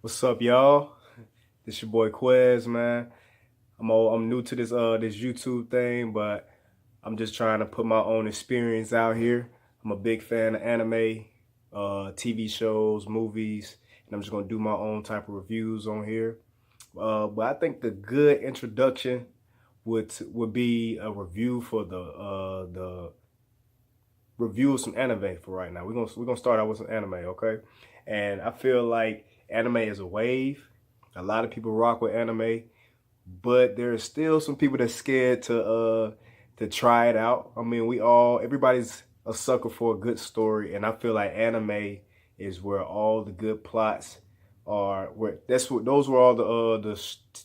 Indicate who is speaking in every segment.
Speaker 1: What's up, y'all? This your boy Quez, man. I'm new to this YouTube thing, but I'm just trying to put my own experience out here. I'm a big fan of anime, TV shows, movies, and I'm just gonna do my own type of reviews on here. But I think the good introduction would be a review for the review of some anime for right now. We're gonna start out with some anime, okay? And I feel like anime is a wave. A lot of people rock with anime, but there's still some people that's scared to try it out. I mean, everybody's a sucker for a good story, and I feel like anime is where all the good plots are. Where that's what those were all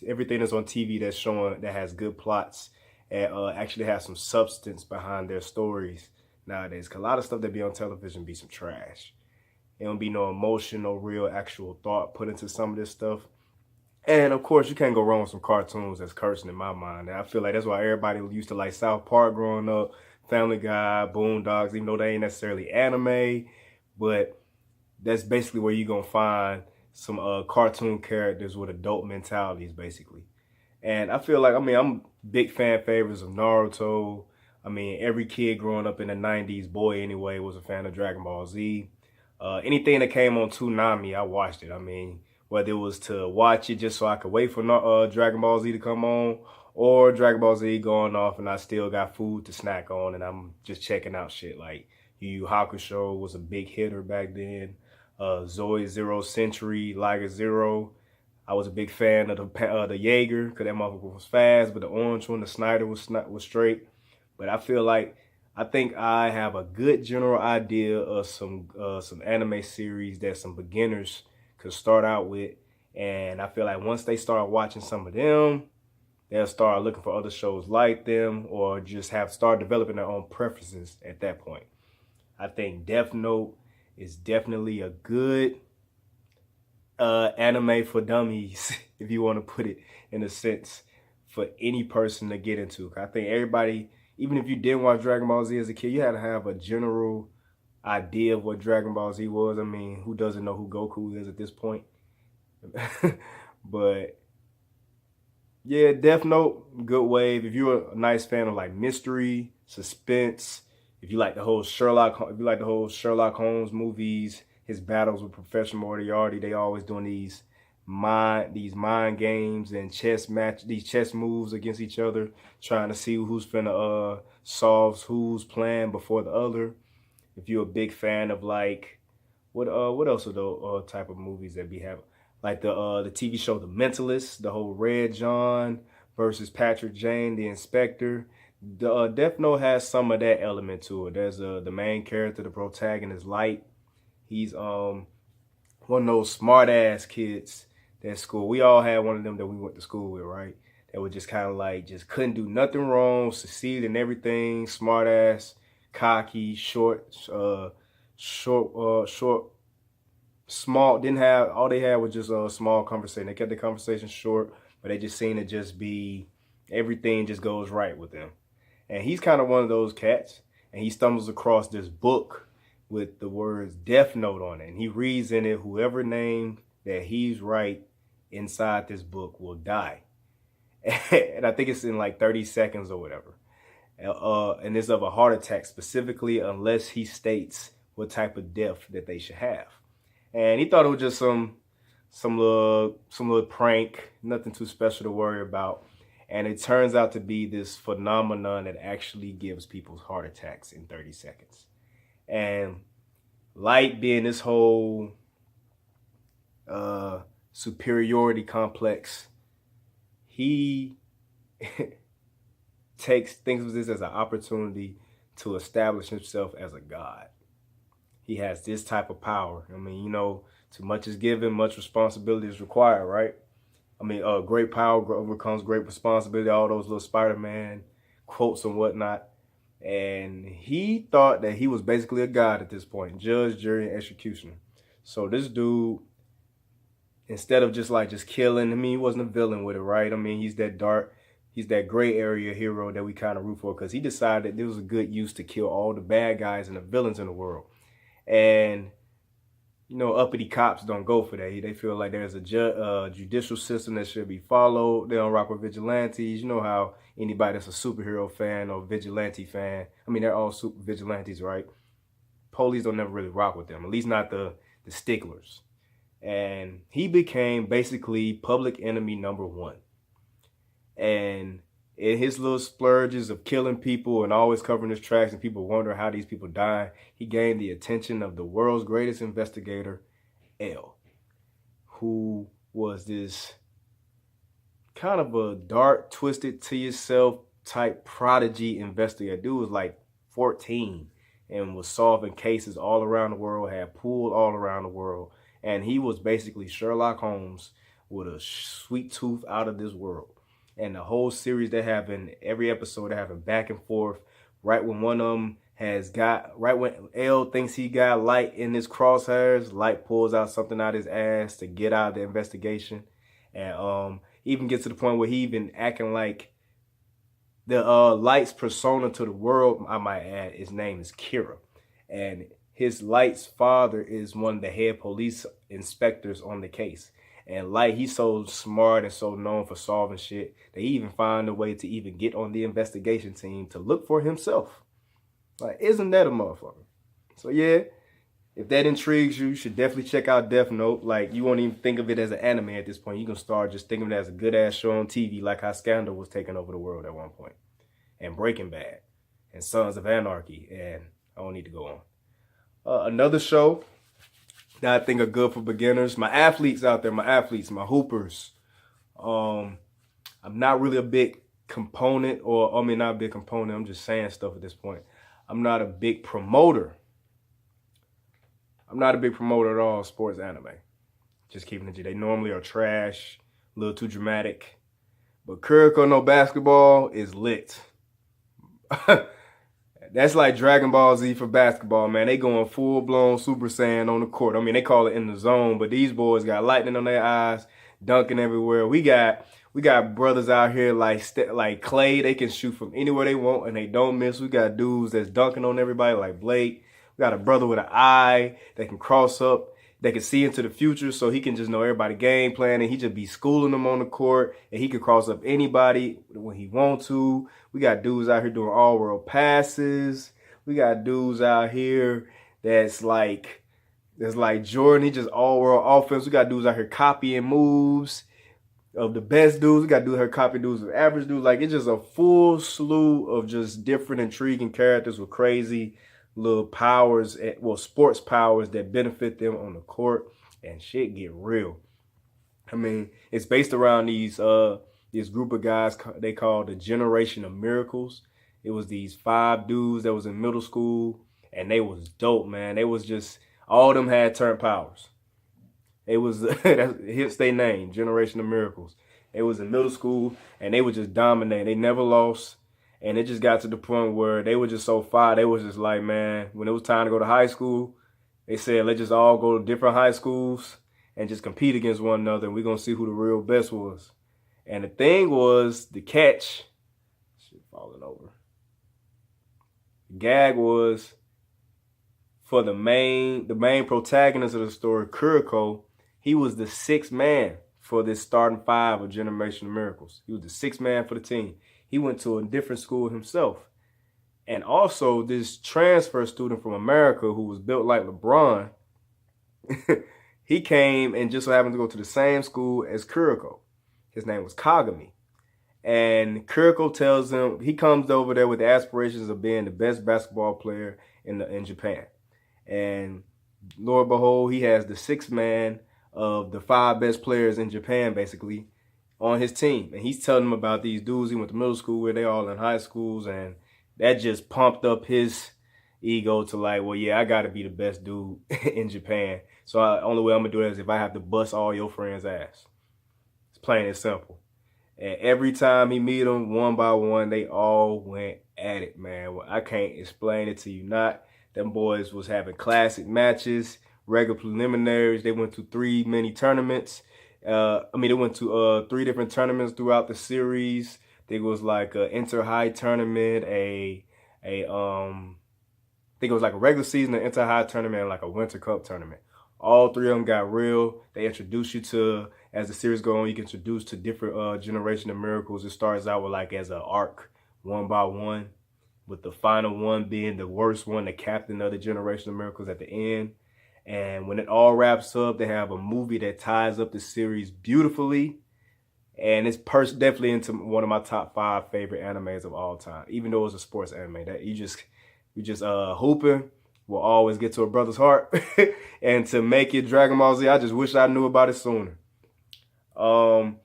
Speaker 1: everything that's on TV that's showing that has good plots and actually has some substance behind their stories nowadays. 'Cause a lot of stuff that be on television be some trash. It don't be no emotion, no real actual thought put into some of this stuff. And of course, you can't go wrong with some cartoons that's cursing in my mind. And I feel like that's why everybody used to like South Park growing up, Family Guy, Boondocks, even though they ain't necessarily anime, but that's basically where you're gonna find some cartoon characters with adult mentalities, basically. And I feel like, I'm big fan favorites of Naruto. I mean, every kid growing up in the 90s, boy anyway, was a fan of Dragon Ball Z. Anything that came on Toonami, I watched it. I mean, whether it was to watch it just so I could wait for Dragon Ball Z to come on, or Dragon Ball Z going off and I still got food to snack on and I'm just checking out shit. Like Yu Yu Hakusho was a big hitter back then. Zoe Zero Century, Liger Zero. I was a big fan of the Jaeger because that motherfucker was fast, but the orange one, the Snyder was straight. But I think I have a good general idea of some anime series that some beginners could start out with, and I feel like once they start watching some of them, they'll start looking for other shows like them, or just have start developing their own preferences at that point. I think Death Note is definitely a good anime for dummies, if you want to put it in a sense, for any person to get into. I think everybody, even if you didn't watch Dragon Ball Z as a kid, you had to have a general idea of what Dragon Ball Z was. I mean, who doesn't know who Goku is at this point? But yeah, Death Note, good wave. If you're a nice fan of like mystery, suspense, if you like the whole Sherlock Holmes movies, his battles with Professor Moriarty, they always doing these mind games and these chess moves against each other, trying to see who's finna solve whose plan before the other. If you're a big fan of like what else are the type of movies that we have, like the TV show The Mentalist, the whole Red John versus Patrick Jane, the Inspector. The Death Note has some of that element to it. There's the main character, the protagonist, Light. He's one of those smart ass kids at school. We all had one of them that we went to school with, right? That was just kind of like just couldn't do nothing wrong, succeed in everything, smart ass, cocky, short, small. Didn't have all they had was just a small conversation. They kept the conversation short, but they just seemed to just be everything just goes right with them. And he's kind of one of those cats, and he stumbles across this book with the words Death Note on it, and he reads in it whoever name that he's right inside this book will die. And I think it's in like 30 seconds or whatever. And it's of a heart attack specifically, unless he states what type of death that they should have. And he thought it was just some little prank, nothing too special to worry about. And it turns out to be this phenomenon that actually gives people heart attacks in 30 seconds. And Light, being this whole superiority complex, he thinks of this as an opportunity to establish himself as a god. He has this type of power. I mean, too much is given, much responsibility is required, right? I mean, great power overcomes great responsibility, all those little Spider-Man quotes and whatnot. And he thought that he was basically a god at this point, judge, jury, and executioner. So this dude, instead of just killing, I mean, he wasn't a villain with it, right? I mean, he's that gray area hero that we kind of root for, because he decided that there was a good use to kill all the bad guys and the villains in the world. And you know, uppity cops don't go for that. They feel like there's a judicial system that should be followed. They don't rock with vigilantes. You know how anybody that's a superhero fan or vigilante fan, I mean, they're all super vigilantes, right? Police don't never really rock with them, at least not the sticklers. And he became basically public enemy number one. And in his little splurges of killing people and always covering his tracks and people wonder how these people die, he gained the attention of the world's greatest investigator, L, who was this kind of a dark, twisted to yourself type prodigy investigator. Dude was like 14 and was solving cases all around the world, had pool all around the world. And he was basically Sherlock Holmes with a sweet tooth out of this world. And the whole series, they having every episode, they having back and forth. Right when one of them right when L thinks he got Light in his crosshairs, Light pulls out something out his ass to get out of the investigation. And even gets to the point where he even acting like the Light's persona to the world, I might add, his name is Kira. And his Light's father is one of the head police inspectors on the case. And Light, he's so smart and so known for solving shit, they even find a way to even get on the investigation team to look for himself. Like, isn't that a motherfucker? So yeah, if that intrigues you, you should definitely check out Death Note. Like, you won't even think of it as an anime at this point. You can start just thinking of it as a good-ass show on TV, like how Scandal was taking over the world at one point. And Breaking Bad. And Sons of Anarchy. And I don't need to go on. Another show that I think are good for beginners. My athletes out there, my hoopers. I'm not really a big component, or I mean, not a big component. I'm just saying stuff at this point. I'm not a big promoter. I'm not a big promoter at all, sports anime. Just keeping it G. They normally are trash, a little too dramatic. But Kuroko no Basketball is lit. That's like Dragon Ball Z for basketball, man. They going full-blown Super Saiyan on the court. I mean, they call it in the zone, but these boys got lightning on their eyes, dunking everywhere. We got brothers out here like Clay. They can shoot from anywhere they want, and they don't miss. We got dudes that's dunking on everybody like Blake. We got a brother with an eye that can cross up, that can see into the future, so he can just know everybody game plan, and he just be schooling them on the court, and he can cross up anybody when he want to. We got dudes out here doing all-world passes. We got dudes out here that's like Jordan. He just all-world offense. We got dudes out here copying moves of the best dudes. We got dudes here copying dudes of average dudes. Like, it's just a full slew of just different intriguing characters with crazy little powers, well, sports powers that benefit them on the court, and shit get real. I mean, it's based around this group of guys they call the Generation of Miracles. It was these 5 dudes that was in middle school, and they was dope, man. They was just, all of them had turned powers. It was, hits their name, Generation of Miracles. They was in middle school, and they would just dominate. They never lost. And it just got to the point where they were just so far. They was just like, man, when it was time to go to high school, they said, let's just all go to different high schools and just compete against one another. And we're going to see who the real best was. And the thing was, the catch, shit falling over. The gag was, for the main protagonist of the story, Kuroko, he was the 6th man for this starting 5 of Generation of Miracles. He was the 6th man for the team. He went to a different school himself. And also, this transfer student from America who was built like LeBron, he came and just so happened to go to the same school as Kuroko. His name was Kagami. And Kuroko tells him, he comes over there with the aspirations of being the best basketball player in Japan. And lo and behold, he has the 6th man of the 5 best players in Japan, basically, on his team. And he's telling them about these dudes he went to middle school with, they all in high schools, and that just pumped up his ego to like, well, yeah, I gotta be the best dude in Japan. So the only way I'm gonna do it is if I have to bust all your friends' ass. It's plain and simple. And every time he meet them, one by one, they all went at it, man. Well, I can't explain it to you not. Them boys was having classic matches, regular preliminaries. They went to 3 mini tournaments. They went to 3 different tournaments throughout the series. There was like a inter-high tournament, I think it was like a regular season, an inter-high tournament, and like a winter cup tournament. All three of them got real. They introduce you to, as the series go on, you get introduced to different generation of miracles. It starts out with like as an arc, one by one, with the final one being the worst one, the captain of the generation of miracles at the end. And when it all wraps up, they have a movie that ties up the series beautifully. And it's definitely into one of my top 5 favorite animes of all time. Even though it's a sports anime, that you just hooping will always get to a brother's heart. And to make it Dragon Ball Z, I just wish I knew about it sooner. What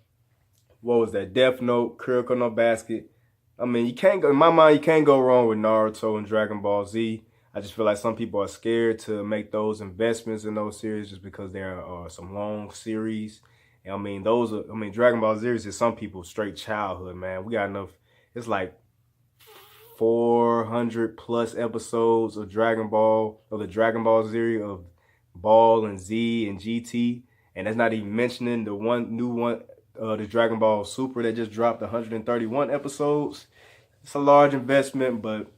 Speaker 1: was that? Death Note, Kuroko no Basket. I mean, you can't go, in my mind, you can't go wrong with Naruto and Dragon Ball Z. I just feel like some people are scared to make those investments in those series just because there are some long series. And I mean, Dragon Ball Z is some people's straight childhood, man. We got enough. It's like 400 plus episodes of Dragon Ball, of the Dragon Ball series of Ball and Z and GT. And that's not even mentioning the new one, the Dragon Ball Super that just dropped 131 episodes. It's a large investment, but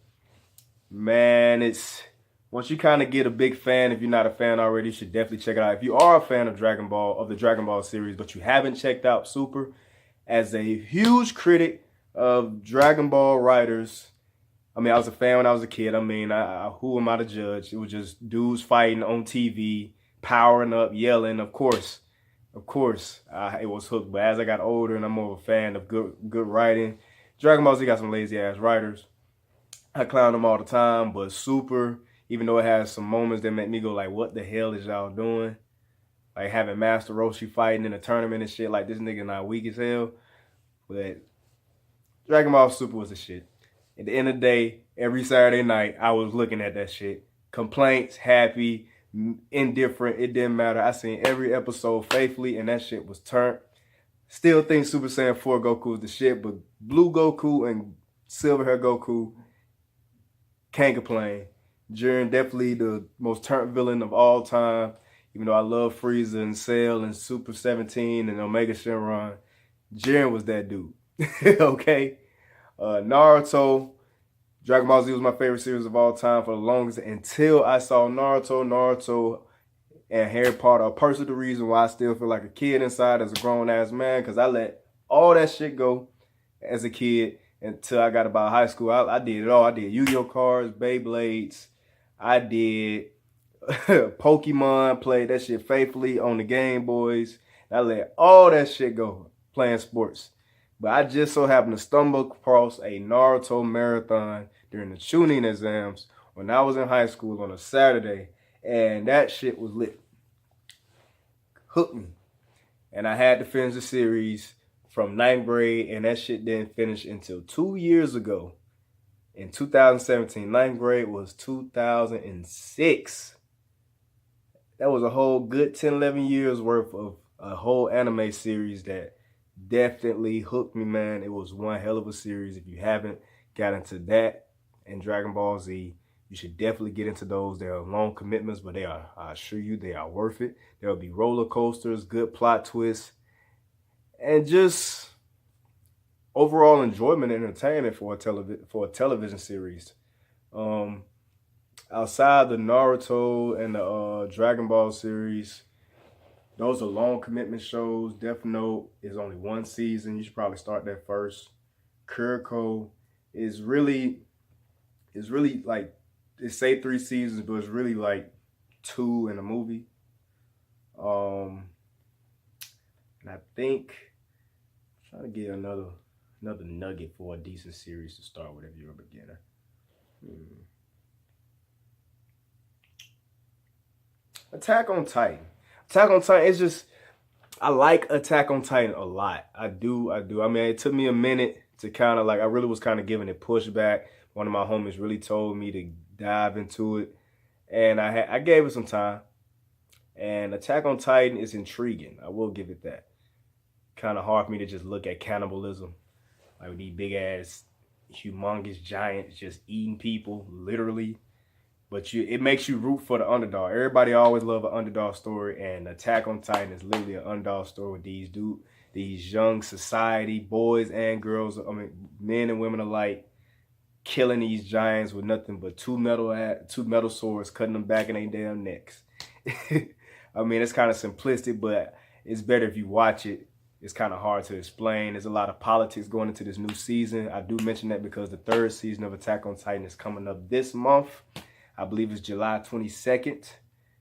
Speaker 1: man, once you kind of get a big fan, if you're not a fan already, you should definitely check it out. If you are a fan of Dragon Ball, of the Dragon Ball series, but you haven't checked out Super, as a huge critic of Dragon Ball writers, I mean, I was a fan when I was a kid. I mean, who am I to judge? It was just dudes fighting on TV, powering up, yelling. Of course, it was hooked. But as I got older and I'm more of a fan of good writing, Dragon Ball Z got some lazy ass writers. I clown them all the time, but Super, even though it has some moments that make me go like, what the hell is y'all doing? Like having Master Roshi fighting in a tournament and shit, like this nigga not weak as hell. But Dragon Ball Super was the shit. At the end of the day, every Saturday night, I was looking at that shit. Complaints, happy, indifferent, it didn't matter. I seen every episode faithfully, and that shit was turned. Still think Super Saiyan 4 Goku is the shit, but Blue Goku and Silver Hair Goku, can't complain. Jiren, definitely the most turned villain of all time. Even though I love Frieza and Cell and Super 17 and Omega Shenron, Jiren was that dude. Okay? Naruto, Dragon Ball Z was my favorite series of all time for the longest until I saw Naruto, and Harry Potter. A personal reason why I still feel like a kid inside as a grown-ass man, because I let all that shit go as a kid until I got about high school. I did it all. I did Yu-Gi-Oh cards, Beyblades. I did Pokemon, played that shit faithfully on the Game Boys. I let all that shit go playing sports. But I just so happened to stumble across a Naruto marathon during the Chunin exams when I was in high school on a Saturday, and that shit was lit. Hooked me. And I had to finish the series from 9th grade, and that shit didn't finish until 2 years ago. In 2017, 9th grade was 2006. That was a whole good 10, 11 years worth of a whole anime series that definitely hooked me, man. It was one hell of a series. If you haven't got into that and Dragon Ball Z, you should definitely get into those. They are long commitments, but I assure you, they are worth it. There will be roller coasters, good plot twists, and just overall enjoyment and entertainment for a television series. Outside the Naruto and the Dragon Ball series, those are long commitment shows. Death Note is only 1 season. You should probably start that first. Kuroko is really like, it say 3 seasons, but it's really like 2 in a movie. And I think I'm trying to get another nugget for a decent series to start with if you're a beginner. Attack on Titan. Attack on Titan is just, I like Attack on Titan a lot. I do. I mean, it took me a minute to kind of like, I really was kind of giving it pushback. One of my homies really told me to dive into it, and I gave it some time. And Attack on Titan is intriguing. I will give it that. Kind of hard for me to just look at cannibalism, like with these big ass, humongous giants just eating people, literally. But it makes you root for the underdog. Everybody always love an underdog story, and Attack on Titan is literally an underdog story with these young society, boys and girls, I mean, men and women alike, killing these giants with nothing but two metal swords, cutting them back in their damn necks. I mean, it's kind of simplistic, but it's better if you watch it. It's kind of hard to explain. There's a lot of politics going into this new season. I do mention that because the third season of Attack on Titan is coming up this month. I believe it's July 22nd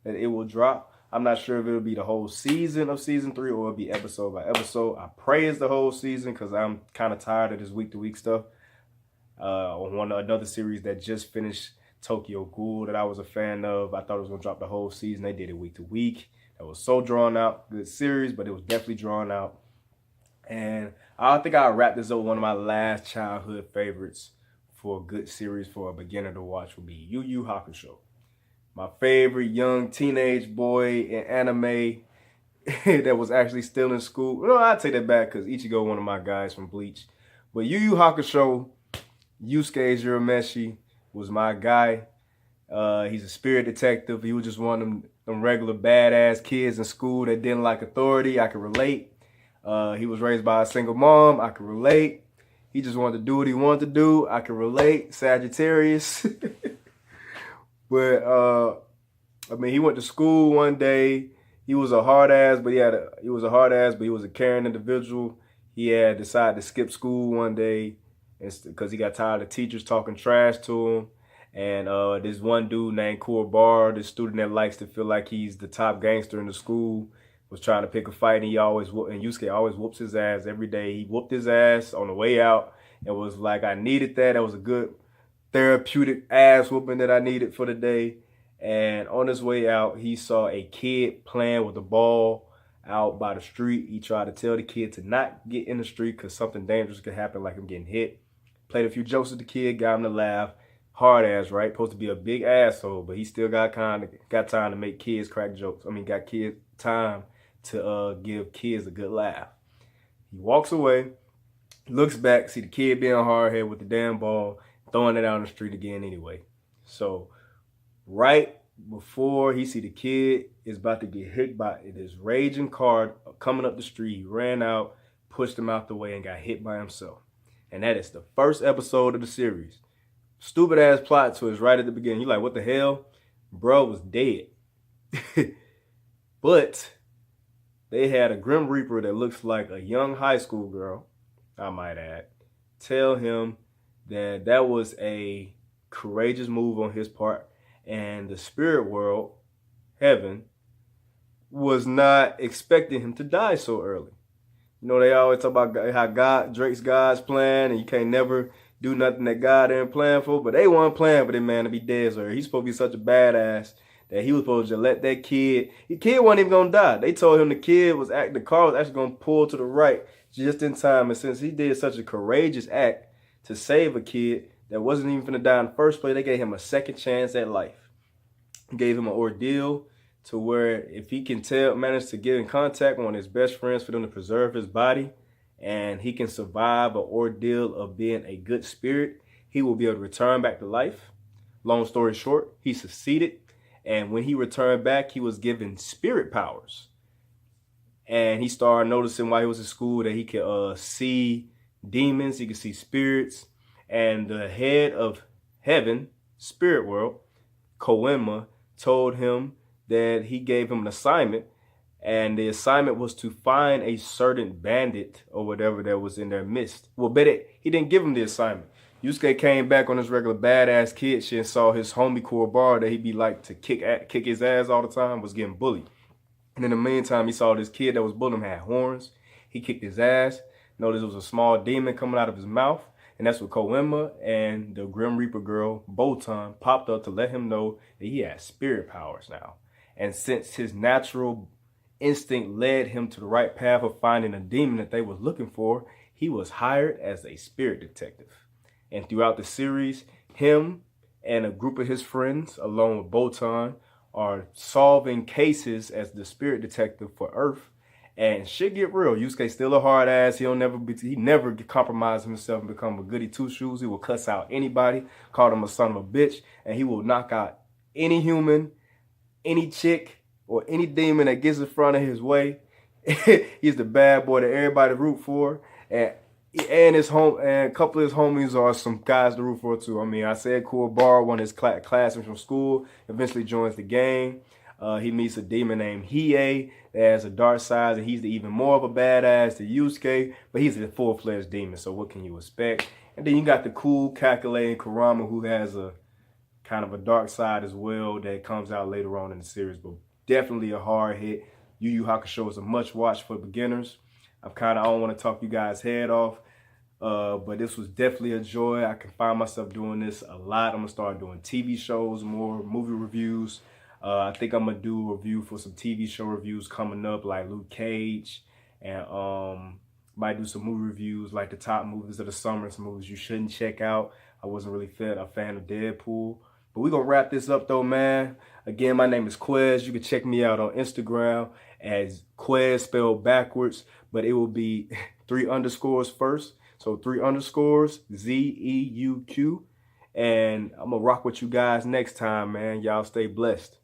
Speaker 1: that it will drop. I'm not sure if it'll be the whole season of season 3 or it'll be episode by episode. I pray it's the whole season because I'm kind of tired of this week-to-week stuff. On another series that just finished, Tokyo Ghoul, that I was a fan of. I thought it was going to drop the whole season. They did it week-to-week. That was so drawn out. Good series, but it was definitely drawn out. And I think I'll wrap this up with one of my last childhood favorites for a good series for a beginner to watch would be Yu Yu Hakusho. My favorite young teenage boy in anime that was actually still in school. No, I take that back because Ichigo, one of my guys from Bleach. But Yu Yu Hakusho, Yusuke Urameshi was my guy. He's a spirit detective. He was just one of them regular badass kids in school that didn't like authority. I could relate. He was raised by a single mom. I could relate. He just wanted to do what he wanted to do. I could relate. Sagittarius. But I mean, he went to school one day. He was a hard ass, but he was a caring individual. He had decided to skip school one day because he got tired of teachers talking trash to him. And this one dude named Kuwabara, this student that likes to feel like he's the top gangster in the school, was trying to pick a fight, and Yusuke always whoops his ass every day. He whooped his ass on the way out and was like, I needed that. That was a good therapeutic ass whooping that I needed for the day. And on his way out, he saw a kid playing with a ball out by the street. He tried to tell the kid to not get in the street because something dangerous could happen, like him getting hit. Played a few jokes with the kid, got him to laugh. Hard ass, right? Supposed to be a big asshole, but he still got time to make kids crack jokes. I mean, got kids time to give kids a good laugh. He walks away, looks back, see the kid being hard head with the damn ball, throwing it out on the street again anyway. So right before he see the kid is about to get hit by this raging car coming up the street, he ran out, pushed him out the way, and got hit by himself. And that is the first episode of the series. Stupid ass plot twist right at the beginning. You like, what the hell? Bro was dead. But they had a Grim Reaper that looks like a young high school girl, I might add, tell him that that was a courageous move on his part, and the spirit world, heaven, was not expecting him to die so early. You know, they always talk about how Drake's God's plan, and you can't never do nothing that God ain't plan for, but they weren't planning for that man to be dead so early. He's supposed to be such a badass that he was supposed to let that kid, the kid wasn't even gonna die. They told him the car was actually gonna pull to the right just in time, and since he did such a courageous act to save a kid that wasn't even gonna die in the first place, they gave him a second chance at life. Gave him an ordeal to where if he can manage to get in contact with one of his best friends for them to preserve his body, and he can survive an ordeal of being a good spirit, he will be able to return back to life. Long story short, he succeeded. And when he returned back, he was given spirit powers. And he started noticing while he was in school that he could see demons, he could see spirits. And the head of heaven, spirit world, Koenma, told him that he gave him an assignment. And the assignment was to find a certain bandit or whatever that was in their midst. Well, he didn't give him the assignment. Yusuke came back on his regular badass kid shit and saw his homie Kuwabara that he'd be like to kick his ass all the time was getting bullied. And in the meantime, he saw this kid that was bullying him had horns. He kicked his ass. Noticed there was a small demon coming out of his mouth. And that's when Koenma and the Grim Reaper girl, Botan, popped up to let him know that he had spirit powers now. And since his natural instinct led him to the right path of finding a demon that they was looking for, he was hired as a spirit detective. And throughout the series, him and a group of his friends, along with Botan, are solving cases as the spirit detective for Earth. And shit get real. Yusuke's still a hard ass. He never compromise himself and become a goody two shoes. He will cuss out anybody, call him a son of a bitch, and he will knock out any human, any chick, or any demon that gets in front of his way. He's the bad boy that everybody root for. And a couple of his homies are some guys to root for too. I mean, I said Kuwabara, one of his classmates from school, eventually joins the gang. He meets a demon named Hiei that has a dark side, and he's even more of a badass than Yusuke, but he's a full-fledged demon, so what can you expect? And then you got the cool, calculating Kurama, who has a kind of a dark side as well that comes out later on in the series, but definitely a hard hit. Yu Yu Hakusho is a much watch for beginners. I don't want to talk you guys' head off, but this was definitely a joy. I can find myself doing this a lot. I'm going to start doing TV shows more, movie reviews. I think I'm going to do a review for some TV show reviews coming up, like Luke Cage, and might do some movie reviews, like the top movies of the summer, some movies you shouldn't check out. I wasn't really a fan of Deadpool. But we're going to wrap this up, though, man. Again, my name is Quez. You can check me out on Instagram as Quez spelled backwards, but it will be 3 underscores first. So 3 underscores, ZEUQ. And I'm going to rock with you guys next time, man. Y'all stay blessed.